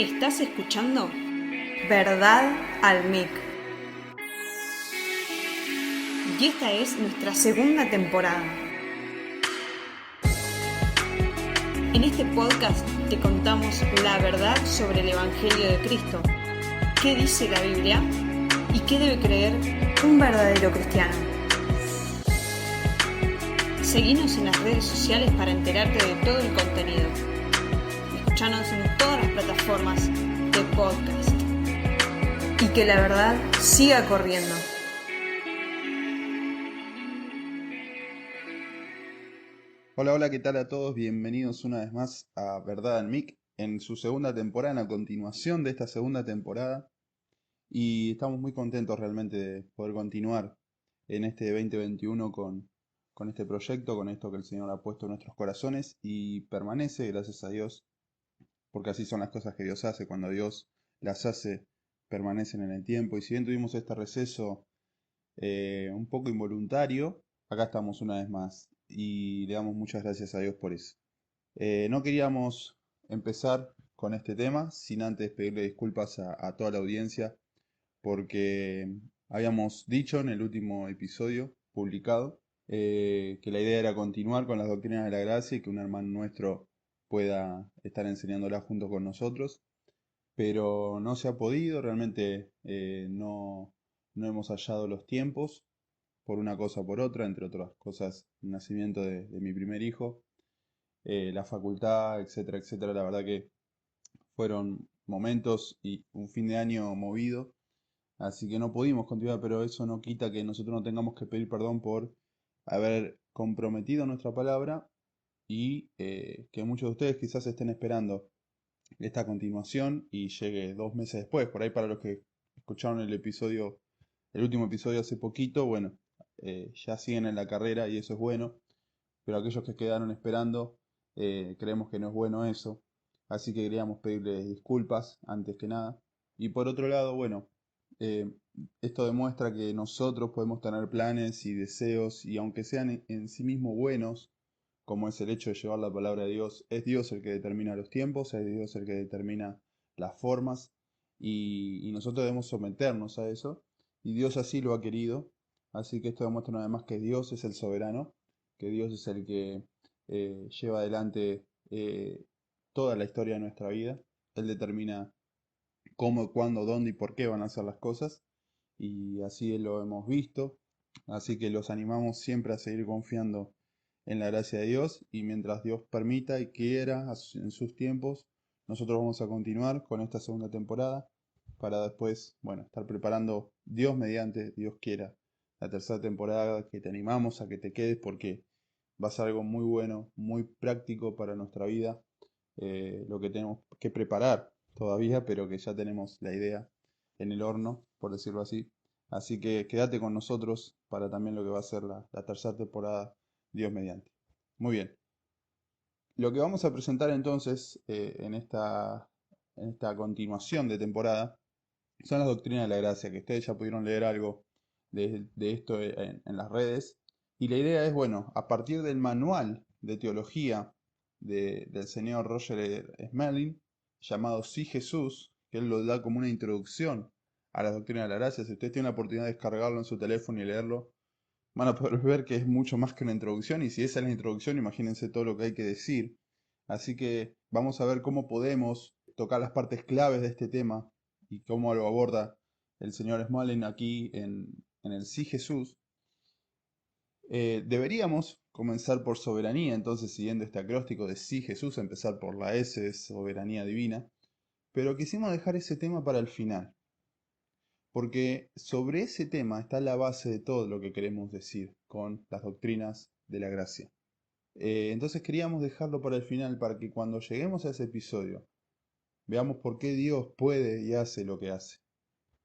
Estás escuchando Verdad al Mic. Y esta es nuestra segunda temporada. En este podcast te contamos la verdad sobre el Evangelio de Cristo, qué dice la Biblia y qué debe creer un verdadero cristiano. Seguinos en las redes sociales para enterarte de todo el contenido. Escuchanos en todas las plataformas de podcast. Y que la verdad siga corriendo. Hola, ¿qué tal a todos? Bienvenidos una vez más a Verdad al Mic en su segunda temporada, en la continuación de esta segunda temporada. Y estamos muy contentos realmente de poder continuar en este 2021 con este proyecto, con esto que el Señor ha puesto en nuestros corazones y permanece, gracias a Dios, porque así son las cosas que Dios hace. Cuando Dios las hace, permanecen en el tiempo. Y si bien tuvimos este receso un poco involuntario, acá estamos una vez más y le damos muchas gracias a Dios por eso. No queríamos empezar con este tema sin antes pedirle disculpas a toda la audiencia porque habíamos dicho en el último episodio publicado que la idea era continuar con las doctrinas de la gracia y que un hermano nuestro pueda estar enseñándola junto con nosotros, pero no se ha podido, realmente no hemos hallado los tiempos por una cosa o por otra, entre otras cosas, el nacimiento de mi primer hijo, la facultad, etcétera, etcétera. La verdad que fueron momentos y un fin de año movido, así que no pudimos continuar, pero eso no quita que nosotros no tengamos que pedir perdón por haber comprometido nuestra palabra y que muchos de ustedes quizás estén esperando esta continuación y llegue 2 meses después. Por ahí para los que escucharon el último episodio hace poquito, bueno, ya siguen en la carrera y eso es bueno, pero aquellos que quedaron esperando, creemos que no es bueno eso, así que queríamos pedirles disculpas antes que nada. Y por otro lado, bueno, eh, esto demuestra que nosotros podemos tener planes y deseos, y aunque sean en sí mismos buenos, como es el hecho de llevar la palabra de Dios, es Dios el que determina los tiempos, es Dios el que determina las formas, y nosotros debemos someternos a eso, y Dios así lo ha querido, así que esto demuestra una vez más que Dios es el soberano, que Dios es el que lleva adelante toda la historia de nuestra vida. Él determina cómo, cuándo, dónde y por qué van a ser las cosas. Y así lo hemos visto. Así que los animamos siempre a seguir confiando en la gracia de Dios. Y mientras Dios permita y quiera, en sus tiempos, nosotros vamos a continuar con esta segunda temporada para después, bueno, estar preparando Dios mediante, Dios quiera, la tercera temporada, que te animamos a que te quedes porque va a ser algo muy bueno, muy práctico para nuestra vida, lo que tenemos que preparar todavía, pero que ya tenemos la idea en el horno, por decirlo así. Así que quédate con nosotros para también lo que va a ser la tercera temporada, Dios mediante. Muy bien. Lo que vamos a presentar entonces en esta continuación de temporada son las doctrinas de la gracia, que ustedes ya pudieron leer algo de esto en las redes. Y la idea es, bueno, a partir del manual de teología del señor Roger Smelling, llamado Sí Jesús, que él lo da como una introducción a las doctrinas de la gracia. Si ustedes tienen la oportunidad de descargarlo en su teléfono y leerlo, van a poder ver que es mucho más que una introducción. Y si esa es la introducción, imagínense todo lo que hay que decir. Así que vamos a ver cómo podemos tocar las partes claves de este tema y cómo lo aborda el señor Smolin aquí en el Sí Jesús. Deberíamos comenzar por soberanía, entonces siguiendo este acróstico de Sí Jesús, empezar por la S de soberanía divina, pero quisimos dejar ese tema para el final, porque sobre ese tema está la base de todo lo que queremos decir con las doctrinas de la gracia. Entonces queríamos dejarlo para el final, para que cuando lleguemos a ese episodio, veamos por qué Dios puede y hace lo que hace.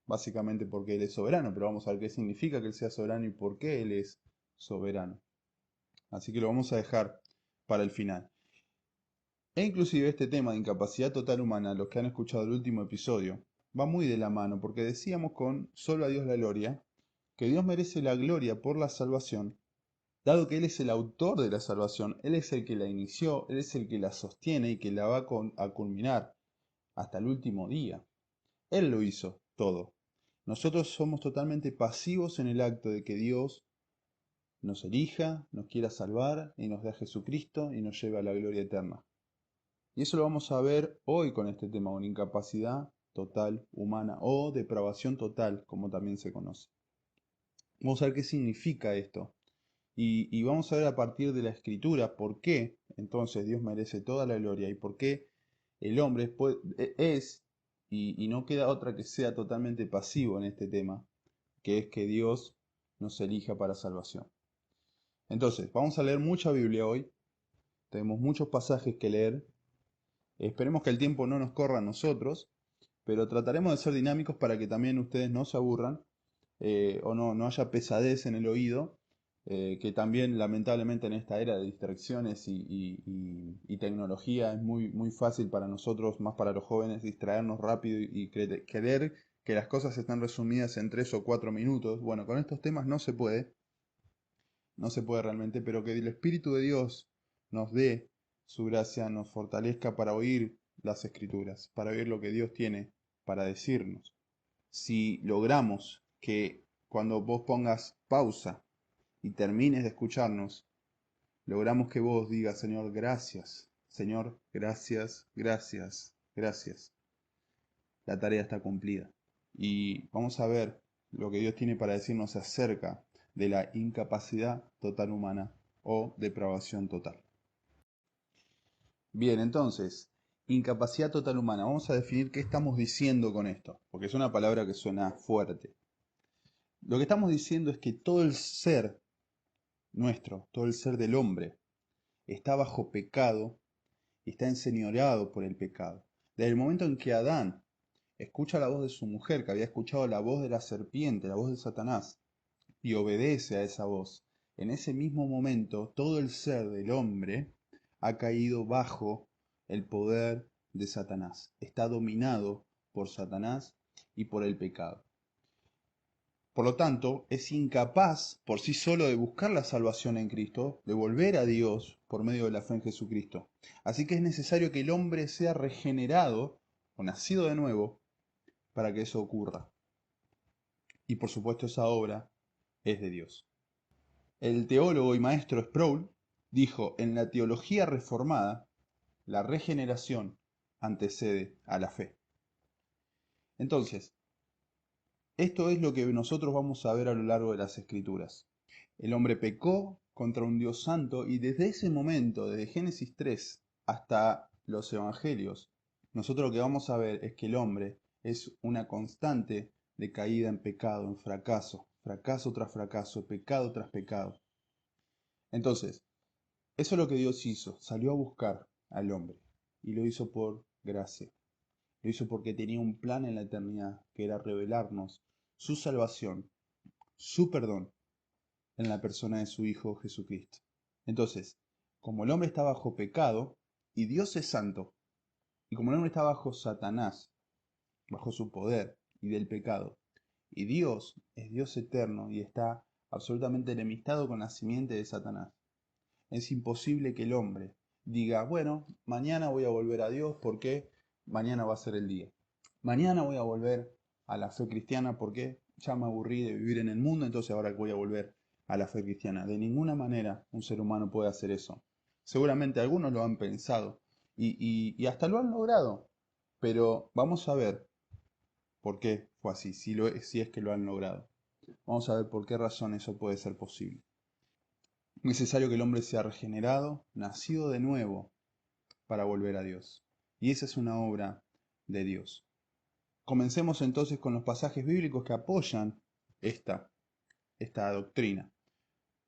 Básicamente porque Él es soberano, pero vamos a ver qué significa que Él sea soberano y por qué Él es soberano. Así que lo vamos a dejar para el final. E inclusive este tema de incapacidad total humana, los que han escuchado el último episodio, va muy de la mano, porque decíamos con Solo a Dios la gloria, que Dios merece la gloria por la salvación, dado que Él es el autor de la salvación, Él es el que la inició, Él es el que la sostiene y que la va a culminar. hasta el último día. Él lo hizo todo. Nosotros somos totalmente pasivos en el acto de que Dios nos elija, nos quiera salvar y nos dé a Jesucristo y nos lleve a la gloria eterna. Y eso lo vamos a ver hoy con este tema, una incapacidad total humana o depravación total, como también se conoce. Vamos a ver qué significa esto. Y vamos a ver a partir de la Escritura por qué entonces Dios merece toda la gloria y por qué el hombre es, y no queda otra que sea totalmente pasivo en este tema, que es que Dios nos elija para salvación. Entonces, vamos a leer mucha Biblia hoy, tenemos muchos pasajes que leer, esperemos que el tiempo no nos corra a nosotros, pero trataremos de ser dinámicos para que también ustedes no se aburran o no haya pesadez en el oído, que también lamentablemente en esta era de distracciones y tecnología es muy fácil para nosotros, más para los jóvenes, distraernos rápido y creer que las cosas están resumidas en 3 o 4 minutos. Bueno, con estos temas no se puede realmente, pero que el Espíritu de Dios nos dé su gracia, nos fortalezca para oír las Escrituras, para oír lo que Dios tiene para decirnos. Si logramos que cuando vos pongas pausa y termines de escucharnos, logramos que vos digas, Señor, gracias, gracias, gracias. La tarea está cumplida. Y vamos a ver lo que Dios tiene para decirnos acerca de la incapacidad total humana o depravación total. Bien, entonces, incapacidad total humana. Vamos a definir qué estamos diciendo con esto, porque es una palabra que suena fuerte. Lo que estamos diciendo es que todo el ser nuestro, todo el ser del hombre, está bajo pecado y está enseñoreado por el pecado. Desde el momento en que Adán escucha la voz de su mujer, que había escuchado la voz de la serpiente, la voz de Satanás, y obedece a esa voz, en ese mismo momento todo el ser del hombre ha caído bajo el poder de Satanás. Está dominado por Satanás y por el pecado. Por lo tanto, es incapaz por sí solo de buscar la salvación en Cristo, de volver a Dios por medio de la fe en Jesucristo. Así que es necesario que el hombre sea regenerado o nacido de nuevo para que eso ocurra. Y por supuesto esa obra es de Dios. El teólogo y maestro Sproul dijo, en la teología reformada, la regeneración antecede a la fe. Entonces, esto es lo que nosotros vamos a ver a lo largo de las Escrituras. El hombre pecó contra un Dios santo y desde ese momento, desde Génesis 3 hasta los Evangelios, nosotros lo que vamos a ver es que el hombre es una constante de caída en pecado, en fracaso, fracaso tras fracaso, pecado tras pecado. Entonces, eso es lo que Dios hizo, salió a buscar al hombre y lo hizo por gracia. Lo hizo porque tenía un plan en la eternidad, que era revelarnos su salvación, su perdón, en la persona de su Hijo Jesucristo. Entonces, como el hombre está bajo pecado, y Dios es santo, y como el hombre está bajo Satanás, bajo su poder y del pecado, y Dios es Dios eterno y está absolutamente enemistado con la simiente de Satanás, es imposible que el hombre diga, bueno, mañana voy a volver a Dios porque mañana va a ser el día. Mañana voy a volver a la fe cristiana porque ya me aburrí de vivir en el mundo, entonces ahora voy a volver a la fe cristiana. De ninguna manera un ser humano puede hacer eso. Seguramente algunos lo han pensado y hasta lo han logrado, pero vamos a ver por qué fue así, si es que lo han logrado. Vamos a ver por qué razón eso puede ser posible. Es necesario que el hombre sea regenerado, nacido de nuevo, para volver a Dios. Y esa es una obra de Dios. Comencemos entonces con los pasajes bíblicos que apoyan esta doctrina.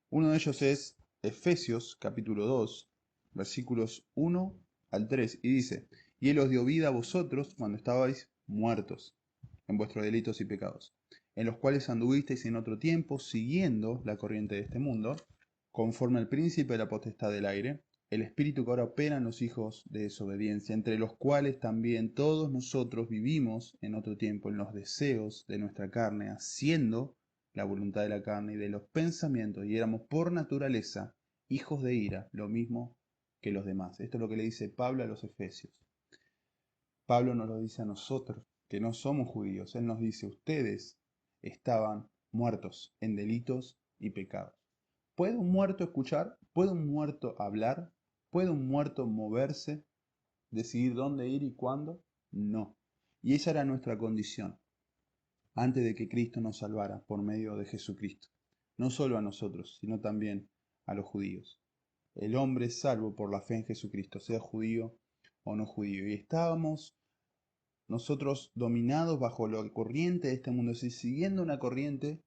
Uno de ellos es Efesios capítulo 2, versículos 1 al 3, y dice, y Él os dio vida a vosotros cuando estabais muertos en vuestros delitos y pecados, en los cuales anduvisteis en otro tiempo, siguiendo la corriente de este mundo, conforme al príncipe de la potestad del aire, el espíritu que ahora opera en los hijos de desobediencia, entre los cuales también todos nosotros vivimos en otro tiempo en los deseos de nuestra carne, haciendo la voluntad de la carne y de los pensamientos, y éramos por naturaleza hijos de ira, lo mismo que los demás. Esto es lo que le dice Pablo a los Efesios. Pablo nos lo dice a nosotros, que no somos judíos. Él nos dice, ustedes estaban muertos en delitos y pecados. ¿Puede un muerto escuchar? ¿Puede un muerto hablar? ¿Puede un muerto moverse? ¿Decidir dónde ir y cuándo? No. Y esa era nuestra condición antes de que Cristo nos salvara por medio de Jesucristo. No solo a nosotros, sino también a los judíos. El hombre es salvo por la fe en Jesucristo, sea judío o no judío. Y estábamos nosotros dominados bajo la corriente de este mundo, es decir, siguiendo una corriente,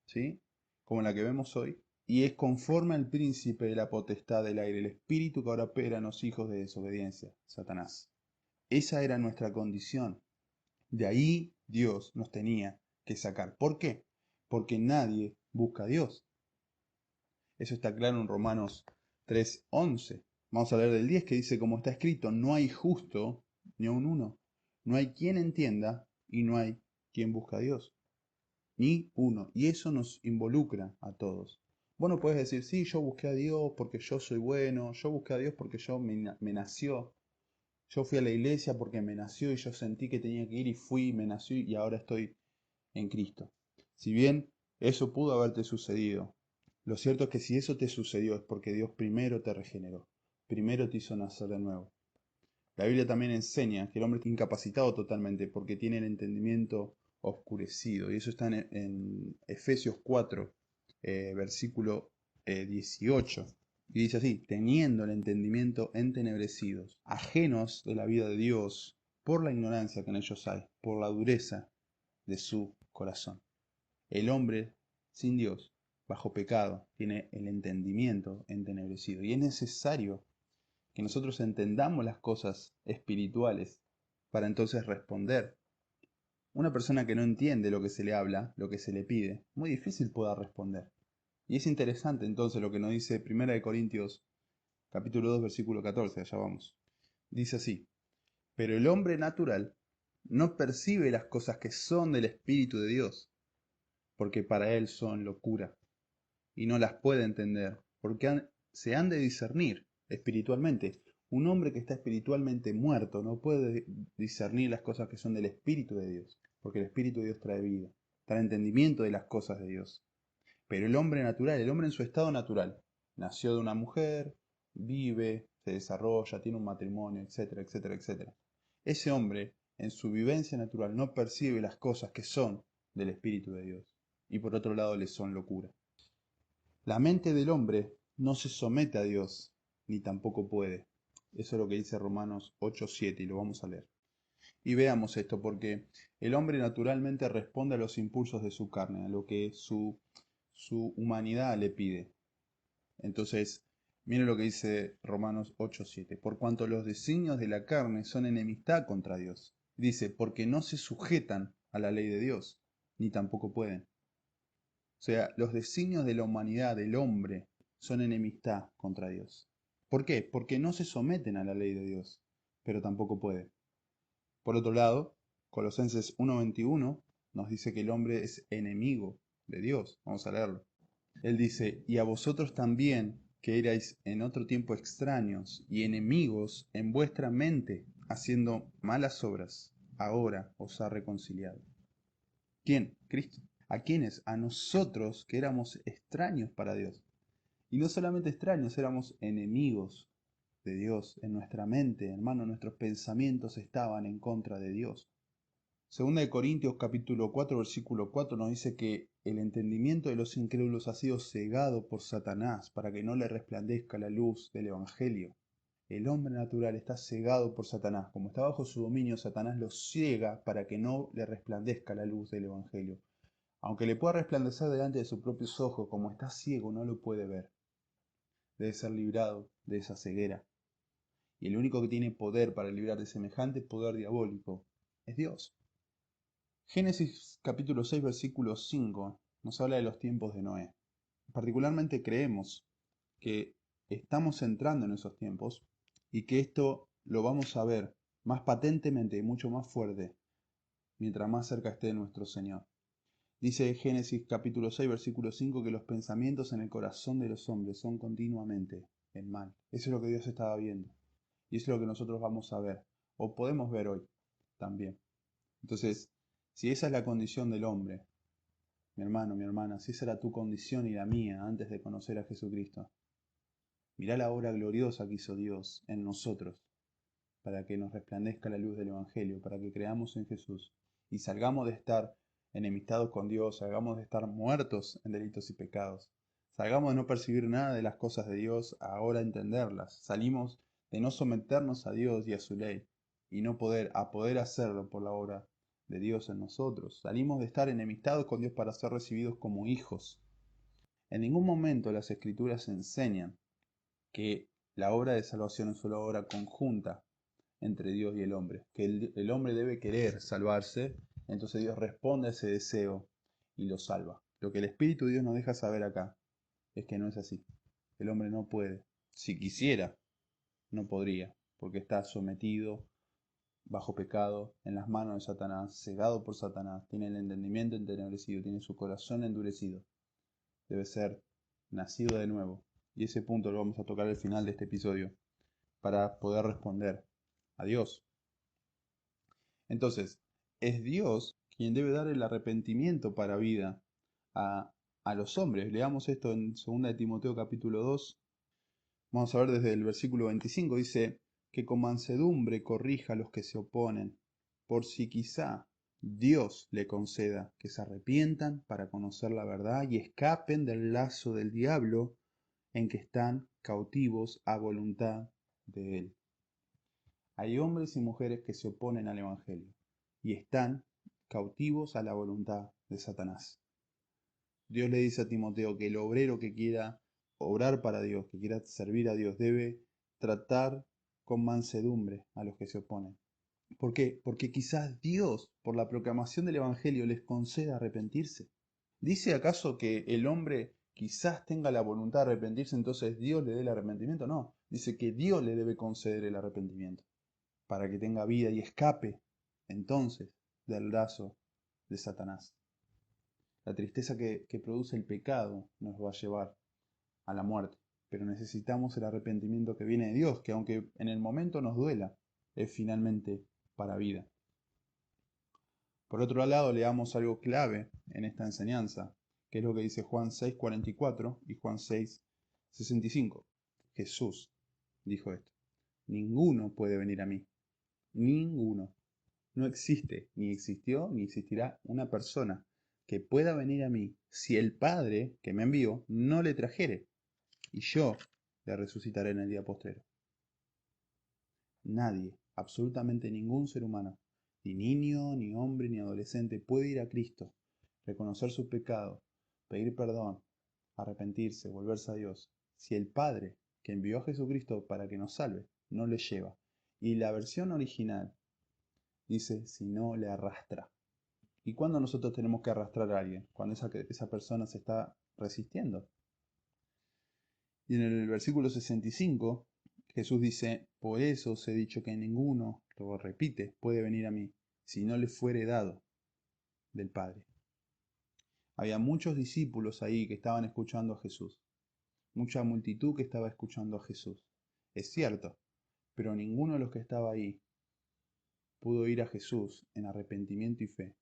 ¿sí? Como la que vemos hoy, y es conforme al príncipe de la potestad del aire, el espíritu que ahora opera en los hijos de desobediencia, Satanás. Esa era nuestra condición. De ahí Dios nos tenía que sacar. ¿Por qué? Porque nadie busca a Dios. Eso está claro en Romanos 3:11. Vamos a leer del 10 que dice, como está escrito, no hay justo ni aun uno. No hay quien entienda y no hay quien busca a Dios. Ni uno. Y eso nos involucra a todos. Vos no puedes decir, sí, yo busqué a Dios porque yo soy bueno, yo busqué a Dios porque me nació. Yo fui a la iglesia porque me nació y yo sentí que tenía que ir y fui, me nació y ahora estoy en Cristo. Si bien eso pudo haberte sucedido, lo cierto es que si eso te sucedió es porque Dios primero te regeneró, primero te hizo nacer de nuevo. La Biblia también enseña que el hombre está incapacitado totalmente porque tiene el entendimiento oscurecido. Y eso está en Efesios 4, versículo 18. Y dice así, teniendo el entendimiento entenebrecidos, ajenos de la vida de Dios, por la ignorancia que en ellos hay, por la dureza de su corazón. El hombre sin Dios, bajo pecado, tiene el entendimiento entenebrecido. Y es necesario que nosotros entendamos las cosas espirituales para entonces responder. Una persona que no entiende lo que se le habla, lo que se le pide, muy difícil pueda responder. Y es interesante entonces lo que nos dice 1 Corintios capítulo 2 versículo 14, allá vamos. Dice así, pero el hombre natural no percibe las cosas que son del Espíritu de Dios, porque para él son locura, y no las puede entender, porque se han de discernir espiritualmente. Un hombre que está espiritualmente muerto no puede discernir las cosas que son del Espíritu de Dios, porque el Espíritu de Dios trae vida, trae entendimiento de las cosas de Dios. Pero el hombre natural, el hombre en su estado natural, nació de una mujer, vive, se desarrolla, tiene un matrimonio, etcétera, etcétera, etcétera. Ese hombre, en su vivencia natural, no percibe las cosas que son del Espíritu de Dios, y por otro lado le son locura. La mente del hombre no se somete a Dios, ni tampoco puede. Eso es lo que dice Romanos 8:7 y lo vamos a leer. Y veamos esto, porque el hombre naturalmente responde a los impulsos de su carne, a lo que su humanidad le pide. Entonces, miren lo que dice Romanos 8:7. Por cuanto los designios de la carne son enemistad contra Dios. Dice, porque no se sujetan a la ley de Dios, ni tampoco pueden. O sea, los designios de la humanidad, del hombre, son enemistad contra Dios. ¿Por qué? Porque no se someten a la ley de Dios, pero tampoco puede. Por otro lado, Colosenses 1:21 nos dice que el hombre es enemigo de Dios. Vamos a leerlo. Él dice, y a vosotros también, que erais en otro tiempo extraños y enemigos en vuestra mente, haciendo malas obras, ahora os ha reconciliado. ¿Quién? Cristo. ¿A quiénes? A nosotros que éramos extraños para Dios. Y no solamente extraños, éramos enemigos de Dios en nuestra mente, hermano, nuestros pensamientos estaban en contra de Dios. Segunda de Corintios capítulo 4 versículo 4 nos dice que el entendimiento de los incrédulos ha sido cegado por Satanás para que no le resplandezca la luz del Evangelio. El hombre natural está cegado por Satanás. Como está bajo su dominio, Satanás lo ciega para que no le resplandezca la luz del Evangelio. Aunque le pueda resplandecer delante de sus propios ojos, como está ciego no lo puede ver. Debe ser librado de esa ceguera. Y el único que tiene poder para librar de semejante poder diabólico es Dios. Génesis capítulo 6 versículo 5 nos habla de los tiempos de Noé. Particularmente creemos que estamos entrando en esos tiempos y que esto lo vamos a ver más patentemente y mucho más fuerte mientras más cerca esté de nuestro Señor. Dice Génesis capítulo 6 versículo 5 que los pensamientos en el corazón de los hombres son continuamente el mal. Eso es lo que Dios estaba viendo y eso es lo que nosotros vamos a ver o podemos ver hoy. también. Entonces, si esa es la condición del hombre, mi hermano, mi hermana, si esa era tu condición y la mía antes de conocer a Jesucristo, mirá la obra gloriosa que hizo Dios en nosotros para que nos resplandezca la luz del Evangelio, para que creamos en Jesús y salgamos de estar enemistados con Dios, salgamos de estar muertos en delitos y pecados, salgamos de no percibir nada de las cosas de Dios a ahora entenderlas, salimos de no someternos a Dios y a su ley y no poder hacerlo por la obra de Dios en nosotros, salimos de estar enemistados con Dios para ser recibidos como hijos. En ningún momento las Escrituras enseñan que la obra de salvación es una obra conjunta entre Dios y el hombre, que el hombre debe querer salvarse, entonces Dios responde a ese deseo y lo salva. Lo que el Espíritu de Dios nos deja saber acá es que no es así. El hombre no puede. Si quisiera, no podría, porque está sometido, bajo pecado, en las manos de Satanás, cegado por Satanás, tiene el entendimiento entenebrecido, tiene su corazón endurecido. Debe ser nacido de nuevo. Y ese punto lo vamos a tocar al final de este episodio, para poder responder a Dios. Entonces, es Dios quien debe dar el arrepentimiento para vida a los hombres. Leamos esto en 2 de Timoteo capítulo 2. Vamos a ver desde el versículo 25. Dice que con mansedumbre corrija a los que se oponen, por si quizá Dios le conceda que se arrepientan para conocer la verdad y escapen del lazo del diablo en que están cautivos a voluntad de él. Hay hombres y mujeres que se oponen al Evangelio y están cautivos a la voluntad de Satanás. Dios le dice a Timoteo que el obrero que quiera obrar para Dios, que quiera servir a Dios, debe tratar con mansedumbre a los que se oponen. ¿Por qué? Porque quizás Dios, por la proclamación del Evangelio, les conceda arrepentirse. ¿Dice acaso que el hombre quizás tenga la voluntad de arrepentirse, entonces Dios le dé el arrepentimiento? No, dice que Dios le debe conceder el arrepentimiento para que tenga vida y escape entonces del lazo de Satanás. La tristeza que produce el pecado nos va a llevar a la muerte, pero necesitamos el arrepentimiento que viene de Dios, que aunque en el momento nos duela, es finalmente para vida. Por otro lado, leamos algo clave en esta enseñanza, que es lo que dice Juan 6:44 y Juan 6:65. Jesús dijo esto: ninguno puede venir a mí. Ninguno. No existe, ni existió, ni existirá una persona que pueda venir a mí si el Padre que me envió no le trajere, y yo le resucitaré en el día postrero. Nadie, absolutamente ningún ser humano, ni niño, ni hombre, ni adolescente, puede ir a Cristo, reconocer su pecado, pedir perdón, arrepentirse, volverse a Dios, si el Padre que envió a Jesucristo para que nos salve no le lleva. Y la versión original dice, si no le arrastra. ¿Y cuándo nosotros tenemos que arrastrar a alguien? Cuando esa persona se está resistiendo. Y en el versículo 65, Jesús dice, por eso os he dicho que ninguno, lo repite, puede venir a mí, si no le fuere dado del Padre. Había muchos discípulos ahí que estaban escuchando a Jesús. Mucha multitud que estaba escuchando a Jesús. Es cierto, pero ninguno de los que estaba ahí pudo ir a Jesús en arrepentimiento y fe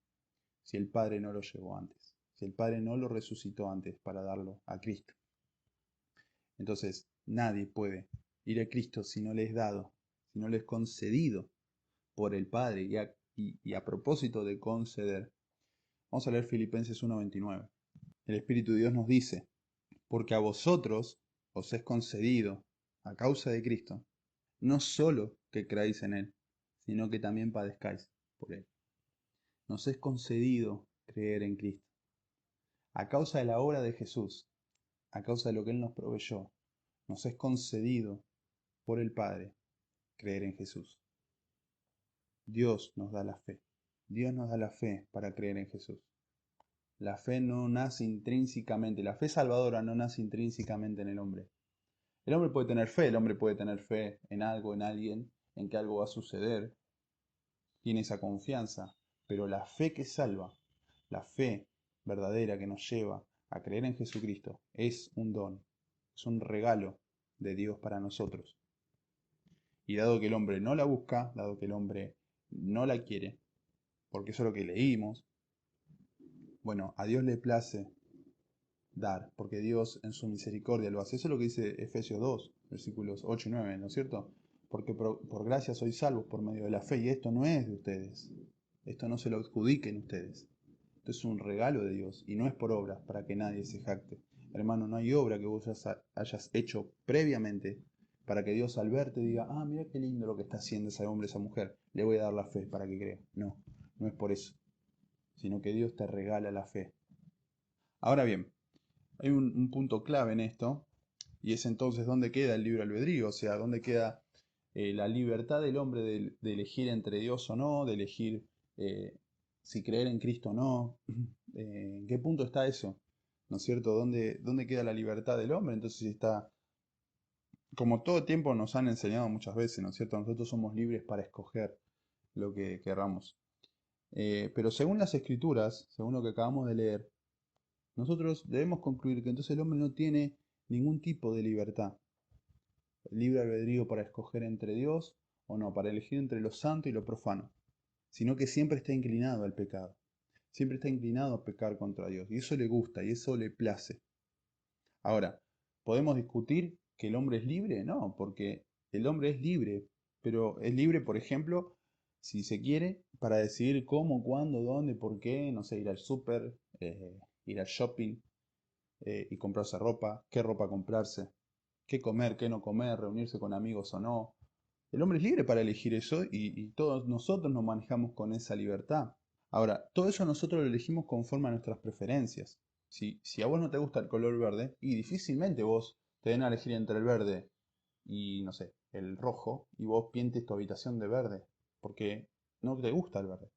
si el Padre no lo llevó antes, si el Padre no lo resucitó antes para darlo a Cristo. Entonces, nadie puede ir a Cristo si no le es dado, si no le es concedido por el Padre. Y a propósito de conceder, vamos a leer Filipenses 1:29. El Espíritu de Dios nos dice, porque a vosotros os es concedido, a causa de Cristo, no solo que creáis en Él, sino que también padezcáis por Él. Nos es concedido creer en Cristo. A causa de la obra de Jesús, a causa de lo que Él nos proveyó, nos es concedido por el Padre creer en Jesús. Dios nos da la fe. Dios nos da la fe para creer en Jesús. La fe no nace intrínsecamente, la fe salvadora no nace intrínsecamente en el hombre. El hombre puede tener fe, el hombre puede tener fe en algo, en alguien, en que algo va a suceder. Tiene esa confianza, pero la fe que salva, la fe verdadera que nos lleva a creer en Jesucristo, es un don, es un regalo de Dios para nosotros. Y dado que el hombre no la busca, dado que el hombre no la quiere, porque eso es lo que leímos. Bueno, a Dios le place dar, porque Dios en su misericordia lo hace. Eso es lo que dice Efesios 2, versículos 8 y 9, ¿no es cierto? Porque por gracia sois salvos por medio de la fe, y esto no es de ustedes. Esto no se lo adjudiquen ustedes. Esto es un regalo de Dios, y no es por obras, para que nadie se jacte. Hermano, no hay obra que vos hayas hecho previamente para que Dios al verte diga, ah, mira qué lindo lo que está haciendo ese hombre, esa mujer, le voy a dar la fe para que crea. No, no es por eso, sino que Dios te regala la fe. Ahora bien, hay un punto clave en esto, y es entonces dónde queda el libre albedrío, o sea, dónde queda la libertad del hombre de elegir entre Dios o no, de elegir si creer en Cristo o no. ¿En qué punto está eso? ¿No es cierto? ¿Dónde queda la libertad del hombre? Entonces está, como todo tiempo nos han enseñado muchas veces, ¿no es cierto? Nosotros somos libres para escoger lo que querramos. Pero según las Escrituras, según lo que acabamos de leer, nosotros debemos concluir que entonces el hombre no tiene ningún tipo de libertad. Libre albedrío para escoger entre Dios o no, para elegir entre lo santo y lo profano, sino que siempre está inclinado al pecado, siempre está inclinado a pecar contra Dios, y eso le gusta, y eso le place. Ahora, ¿podemos discutir que el hombre es libre? No, porque el hombre es libre, pero es libre, por ejemplo, si se quiere, para decidir cómo, cuándo, dónde, por qué, no sé, ir al súper, ir al shopping, y comprarse ropa, qué ropa comprarse, qué comer, qué no comer, reunirse con amigos o no. El hombre es libre para elegir eso y todos nosotros nos manejamos con esa libertad. Ahora, todo eso nosotros lo elegimos conforme a nuestras preferencias. Si a vos no te gusta el color verde, y difícilmente vos te den a elegir entre el verde y, no sé, el rojo, y vos pintes tu habitación de verde, porque no te gusta el verde.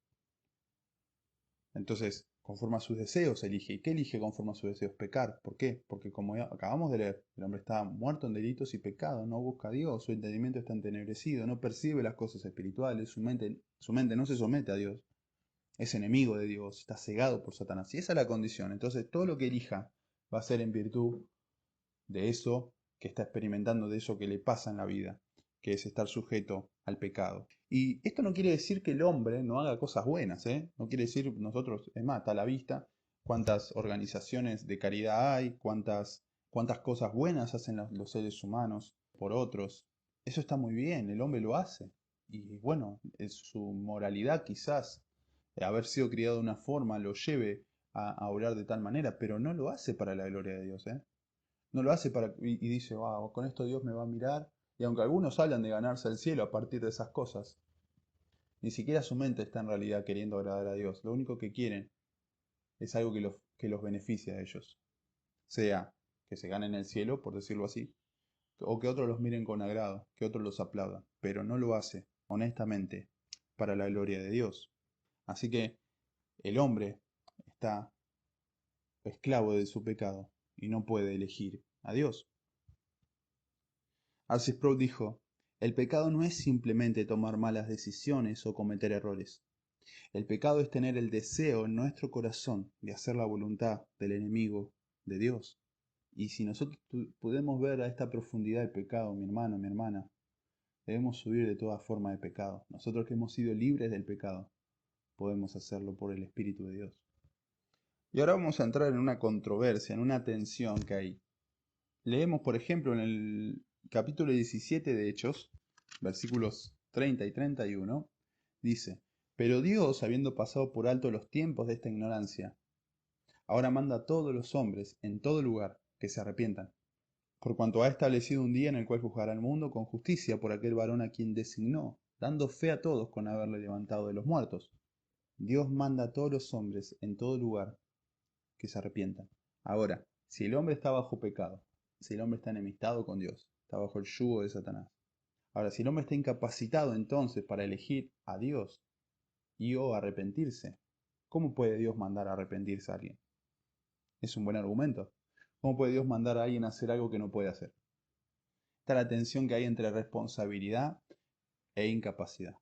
Entonces, conforme a sus deseos elige. ¿Y qué elige conforme a sus deseos? Pecar. ¿Por qué? Porque como ya acabamos de leer, el hombre está muerto en delitos y pecados, no busca a Dios, su entendimiento está entenebrecido, no percibe las cosas espirituales, su mente no se somete a Dios, es enemigo de Dios, está cegado por Satanás. Y esa es la condición. Entonces, todo lo que elija va a ser en virtud de eso que está experimentando, de eso que le pasa en la vida, que es estar sujeto al pecado. Y esto no quiere decir que el hombre no haga cosas buenas, ¿eh? No quiere decir nosotros, es más, está a la vista cuántas organizaciones de caridad hay, cuántas cosas buenas hacen los seres humanos por otros. Eso está muy bien, el hombre lo hace. Y bueno, es su moralidad quizás, haber sido criado de una forma, lo lleve a orar de tal manera, pero no lo hace para la gloria de Dios, ¿eh? No lo hace y dice, wow, con esto Dios me va a mirar. Y aunque algunos hablan de ganarse el cielo a partir de esas cosas, ni siquiera su mente está en realidad queriendo agradar a Dios. Lo único que quieren es algo que los beneficie a ellos. Sea que se ganen el cielo, por decirlo así, o que otros los miren con agrado, que otros los aplaudan. Pero no lo hace, honestamente, para la gloria de Dios. Así que el hombre está esclavo de su pecado y no puede elegir a Dios. R.C. Sproul dijo, el pecado no es simplemente tomar malas decisiones o cometer errores. El pecado es tener el deseo en nuestro corazón de hacer la voluntad del enemigo de Dios. Y si nosotros podemos ver a esta profundidad del pecado, mi hermano, mi hermana, debemos huir de toda forma de pecado. Nosotros que hemos sido libres del pecado, podemos hacerlo por el Espíritu de Dios. Y ahora vamos a entrar en una controversia, en una tensión que hay. Leemos, por ejemplo, en el capítulo 17 de Hechos, versículos 30 y 31, dice, pero Dios, habiendo pasado por alto los tiempos de esta ignorancia, ahora manda a todos los hombres, en todo lugar, que se arrepientan, por cuanto ha establecido un día en el cual juzgará al mundo con justicia por aquel varón a quien designó, dando fe a todos con haberle levantado de los muertos. Dios manda a todos los hombres, en todo lugar, que se arrepientan. Ahora, si el hombre está bajo pecado, si el hombre está enemistado con Dios, está bajo el yugo de Satanás. Ahora, si el hombre está incapacitado entonces para elegir a Dios y o arrepentirse, ¿cómo puede Dios mandar a arrepentirse a alguien? Es un buen argumento. ¿Cómo puede Dios mandar a alguien a hacer algo que no puede hacer? Está la tensión que hay entre responsabilidad e incapacidad.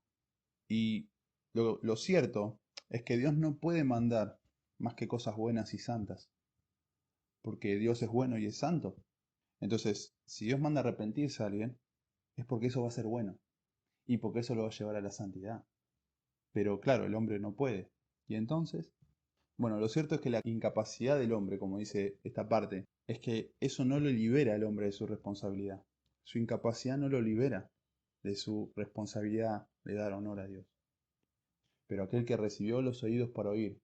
Y lo cierto es que Dios no puede mandar más que cosas buenas y santas, porque Dios es bueno y es santo. Entonces, si Dios manda a arrepentirse a alguien, es porque eso va a ser bueno y porque eso lo va a llevar a la santidad. Pero claro, el hombre no puede. Y entonces, bueno, lo cierto es que la incapacidad del hombre, como dice esta parte, es que eso no lo libera al hombre de su responsabilidad. Su incapacidad no lo libera de su responsabilidad de dar honor a Dios. Pero aquel que recibió los oídos para oír,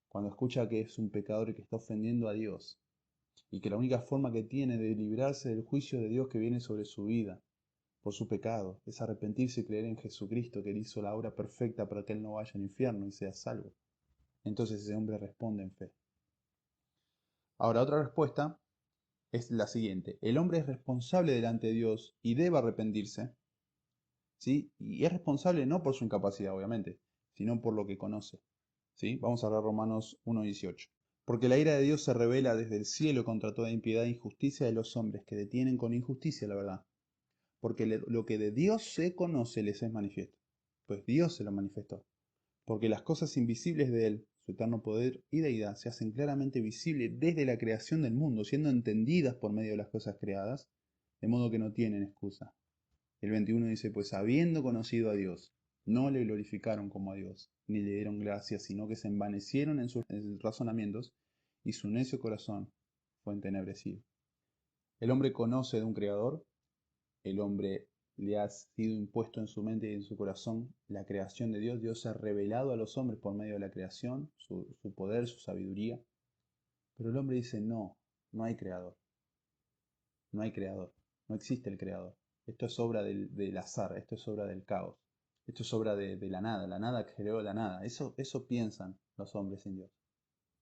cuando escucha que es un pecador y que está ofendiendo a Dios, y que la única forma que tiene de librarse del juicio de Dios que viene sobre su vida por su pecado es arrepentirse y creer en Jesucristo, que él hizo la obra perfecta para que él no vaya al infierno y sea salvo. Entonces ese hombre responde en fe. Ahora, otra respuesta es la siguiente. El hombre es responsable delante de Dios y debe arrepentirse, ¿sí? Y es responsable no por su incapacidad, obviamente, sino por lo que conoce, ¿sí? Vamos a ver Romanos 1:18. Porque la ira de Dios se revela desde el cielo contra toda impiedad e injusticia de los hombres que detienen con injusticia la verdad. Porque lo que de Dios se conoce les es manifiesto. Pues Dios se lo manifestó. Porque las cosas invisibles de Él, su eterno poder y deidad, se hacen claramente visibles desde la creación del mundo, siendo entendidas por medio de las cosas creadas, de modo que no tienen excusa. El 21 dice, pues habiendo conocido a Dios, no le glorificaron como a Dios, ni le dieron gracias, sino que se envanecieron en sus razonamientos, y su necio corazón fue entenebrecido. El hombre conoce de un creador, el hombre le ha sido impuesto en su mente y en su corazón la creación de Dios. Dios se ha revelado a los hombres por medio de la creación, su poder, su sabiduría. Pero el hombre dice, no, no hay creador. No hay creador. No existe el creador. Esto es obra del azar, esto es obra del caos. Esto es obra de la nada creó la nada. Eso piensan los hombres sin Dios.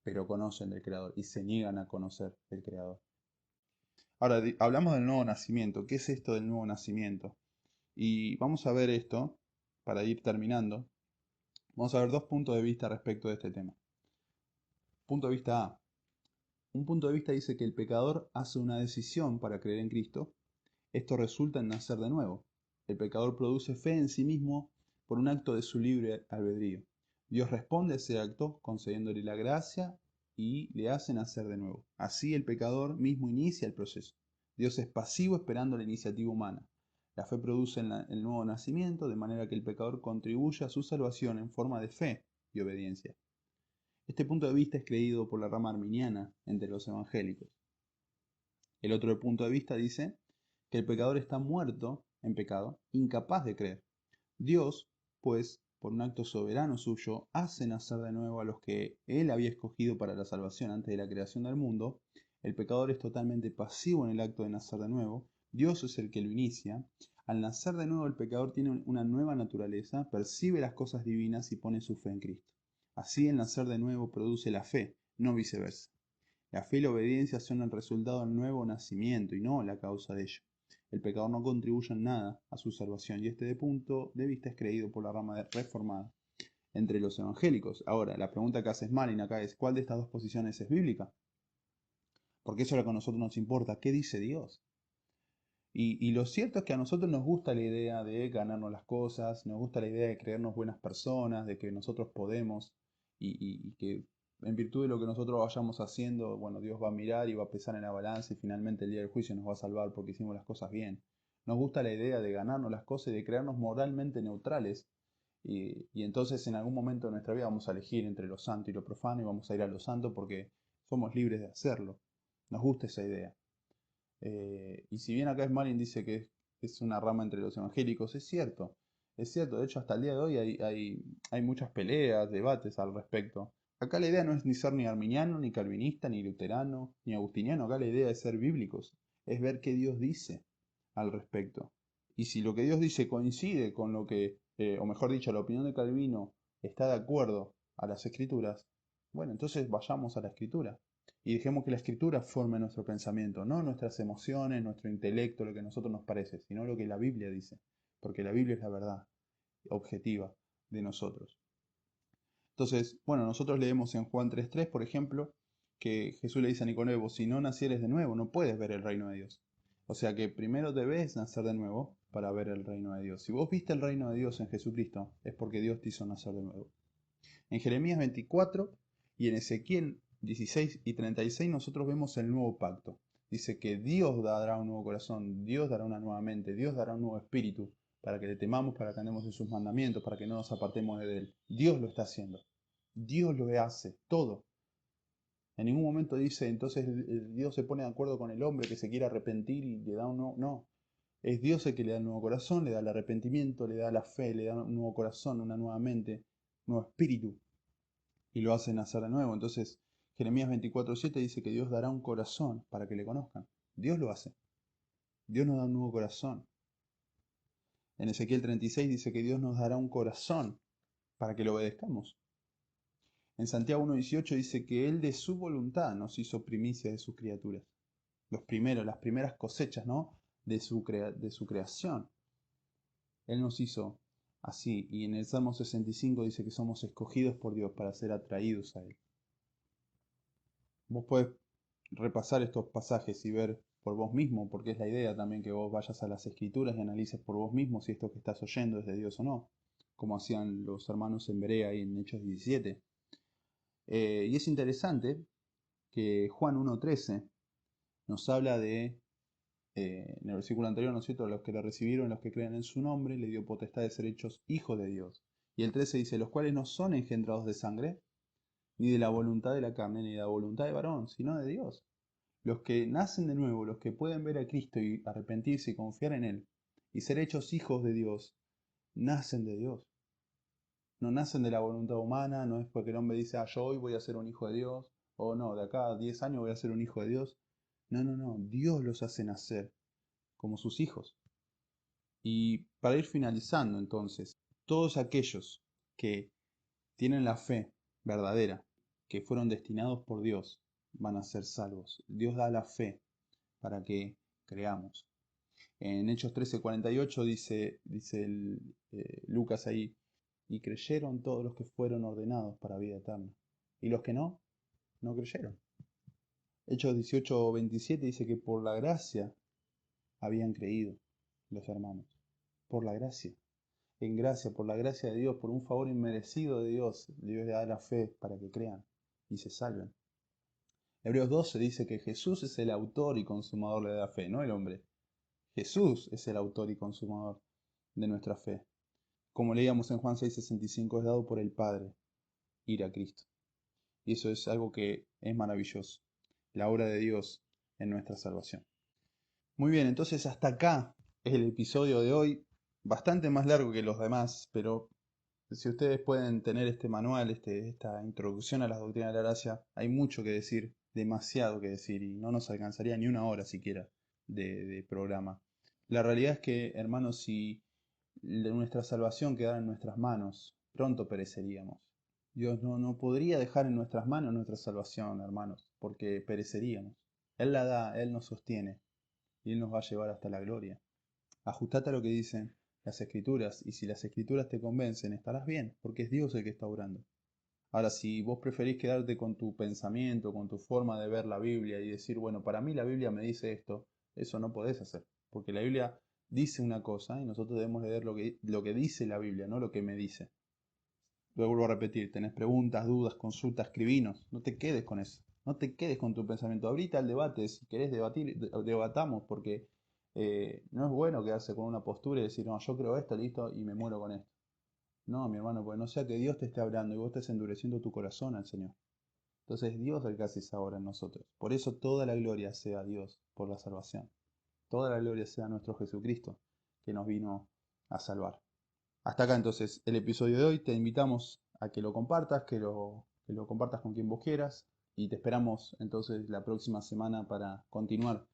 Pero conocen del creador y se niegan a conocer del creador. Ahora, hablamos del nuevo nacimiento. ¿Qué es esto del nuevo nacimiento? Y vamos a ver esto, para ir terminando, vamos a ver dos puntos de vista respecto de este tema. Punto de vista A. Un punto de vista dice que el pecador hace una decisión para creer en Cristo. Esto resulta en nacer de nuevo. El pecador produce fe en sí mismo por un acto de su libre albedrío. Dios responde a ese acto concediéndole la gracia y le hace nacer de nuevo. Así el pecador mismo inicia el proceso. Dios es pasivo esperando la iniciativa humana. La fe produce el nuevo nacimiento, de manera que el pecador contribuye a su salvación en forma de fe y obediencia. Este punto de vista es creído por la rama arminiana entre los evangélicos. El otro punto de vista dice que el pecador está muerto en pecado, incapaz de creer. Dios, pues, por un acto soberano suyo, hace nacer de nuevo a los que Él había escogido para la salvación antes de la creación del mundo. El pecador es totalmente pasivo en el acto de nacer de nuevo. Dios es el que lo inicia. Al nacer de nuevo, el pecador tiene una nueva naturaleza, percibe las cosas divinas y pone su fe en Cristo. Así, el nacer de nuevo produce la fe, no viceversa. La fe y la obediencia son el resultado del nuevo nacimiento y no la causa de ello. El pecador no contribuye en nada a su salvación y este punto de vista es creído por la rama reformada entre los evangélicos. Ahora, la pregunta que hace Smalling acá es, ¿cuál de estas dos posiciones es bíblica? Porque eso es lo que a nosotros nos importa. ¿Qué dice Dios? Y lo cierto es que a nosotros nos gusta la idea de ganarnos las cosas, nos gusta la idea de creernos buenas personas, de que nosotros podemos y que en virtud de lo que nosotros vayamos haciendo, bueno, Dios va a mirar y va a pesar en la balanza y finalmente el día del juicio nos va a salvar porque hicimos las cosas bien. Nos gusta la idea de ganarnos las cosas y de creernos moralmente neutrales y entonces en algún momento de nuestra vida vamos a elegir entre lo santo y lo profano y vamos a ir a lo santo porque somos libres de hacerlo. Nos gusta esa idea. Y si bien acá Smalling dice que es una rama entre los evangélicos, es cierto, de hecho hasta el día de hoy hay muchas peleas, debates al respecto. Acá la idea no es ni ser ni arminiano, ni calvinista, ni luterano, ni agustiniano, acá la idea es ser bíblicos, es ver qué Dios dice al respecto. Y si lo que Dios dice coincide con lo que, o mejor dicho, la opinión de Calvino está de acuerdo a las escrituras, bueno, entonces vayamos a la escritura. Y dejemos que la escritura forme nuestro pensamiento, no nuestras emociones, nuestro intelecto, lo que a nosotros nos parece, sino lo que la Biblia dice, porque la Biblia es la verdad objetiva de nosotros. Entonces, bueno, nosotros leemos en Juan 3:3, por ejemplo, que Jesús le dice a Nicodemo, si no nacieres de nuevo, no puedes ver el reino de Dios. O sea que primero debes nacer de nuevo para ver el reino de Dios. Si vos viste el reino de Dios en Jesucristo, es porque Dios te hizo nacer de nuevo. En Jeremías 24 y en Ezequiel 16 y 36 nosotros vemos el nuevo pacto. Dice que Dios dará un nuevo corazón, Dios dará una nueva mente, Dios dará un nuevo espíritu para que le temamos, para que andemos en sus mandamientos, para que no nos apartemos de Él. Dios lo está haciendo. Dios lo hace, todo. En ningún momento dice, entonces Dios se pone de acuerdo con el hombre que se quiere arrepentir y le da un no. No. Es Dios el que le da el nuevo corazón, le da el arrepentimiento, le da la fe, le da un nuevo corazón, una nueva mente, un nuevo espíritu. Y lo hace nacer de nuevo. Entonces, Jeremías 24:7 dice que Dios dará un corazón para que le conozcan. Dios lo hace. Dios nos da un nuevo corazón. En Ezequiel 36 dice que Dios nos dará un corazón para que lo obedezcamos. En Santiago 1:18 dice que Él de su voluntad nos hizo primicia de sus criaturas. Las primeras cosechas, ¿no? de su creación. Él nos hizo así. Y en el Salmo 65 dice que somos escogidos por Dios para ser atraídos a Él. Vos podés repasar estos pasajes y ver por vos mismo, porque es la idea también que vos vayas a las Escrituras y analices por vos mismo si esto que estás oyendo es de Dios o no, como hacían los hermanos en Berea y en Hechos 17. Y es interesante que Juan 1:13 nos habla de, en el versículo anterior, ¿no es cierto?, los que le recibieron, los que creen en su nombre, le dio potestad de ser hechos hijos de Dios. Y el 13 dice, los cuales no son engendrados de sangre, ni de la voluntad de la carne, ni de la voluntad de varón, sino de Dios. Los que nacen de nuevo, los que pueden ver a Cristo y arrepentirse y confiar en Él, y ser hechos hijos de Dios, nacen de Dios. No nacen de la voluntad humana, no es porque el hombre dice, yo hoy voy a ser un hijo de Dios, o no, de acá a 10 años voy a ser un hijo de Dios. No, Dios los hace nacer como sus hijos. Y para ir finalizando entonces, todos aquellos que tienen la fe verdadera, que fueron destinados por Dios, van a ser salvos. Dios da la fe para que creamos. En Hechos 13:48 dice Lucas ahí, y creyeron todos los que fueron ordenados para vida eterna. Y los que no creyeron. Hechos 18:27 dice que por la gracia habían creído los hermanos. Por la gracia. En gracia, por la gracia de Dios, por un favor inmerecido de Dios, Dios le da la fe para que crean y se salven. Hebreos 12 dice que Jesús es el autor y consumador de la fe, no el hombre. Jesús es el autor y consumador de nuestra fe. Como leíamos en Juan 6:65, es dado por el Padre ir a Cristo. Y eso es algo que es maravilloso. La obra de Dios en nuestra salvación. Muy bien, entonces hasta acá es el episodio de hoy. Bastante más largo que los demás, pero si ustedes pueden tener este manual, esta introducción a la doctrina de la gracia, hay mucho que decir, demasiado que decir, y no nos alcanzaría ni una hora siquiera de programa. La realidad es que, hermanos, si nuestra salvación quedara en nuestras manos, pronto pereceríamos. Dios no podría dejar en nuestras manos nuestra salvación, hermanos, porque pereceríamos. Él la da, Él nos sostiene, y Él nos va a llevar hasta la gloria. Ajustate a lo que dicen las Escrituras, y si las Escrituras te convencen, estarás bien, porque es Dios el que está obrando. Ahora, si vos preferís quedarte con tu pensamiento, con tu forma de ver la Biblia y decir, bueno, para mí la Biblia me dice esto, eso no podés hacer, porque la Biblia dice una cosa y nosotros debemos leer lo que dice la Biblia, no lo que me dice. Lo vuelvo a repetir, tenés preguntas, dudas, consultas, escribinos, no te quedes con eso, no te quedes con tu pensamiento. Ahorita el debate, si querés debatir, debatamos, porque no es bueno quedarse con una postura y decir, no, yo creo esto, listo, y me muero con esto. No, mi hermano, porque no sea que Dios te esté hablando y vos estés endureciendo tu corazón al Señor. Entonces Dios es el que hace esa obra en nosotros. Por eso toda la gloria sea a Dios por la salvación. Toda la gloria sea a nuestro Jesucristo, que nos vino a salvar. Hasta acá entonces el episodio de hoy. Te invitamos a que lo compartas, que lo compartas con quien vos quieras. Y te esperamos entonces la próxima semana para continuar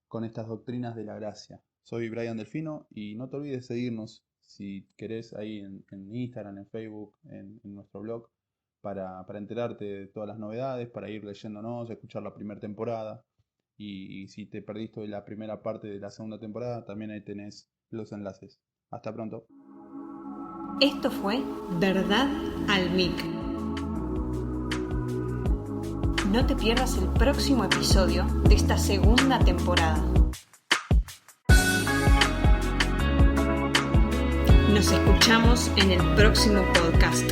con estas doctrinas de la gracia. Soy Brian Delfino y no te olvides de seguirnos si querés ahí en Instagram, en Facebook, en nuestro blog, para enterarte de todas las novedades, para ir leyéndonos, escuchar la primera temporada. Y si te perdiste la primera parte de la segunda temporada, también ahí tenés los enlaces. Hasta pronto. Esto fue Verdad al Mic. No te pierdas el próximo episodio de esta segunda temporada. Nos escuchamos en el próximo podcast.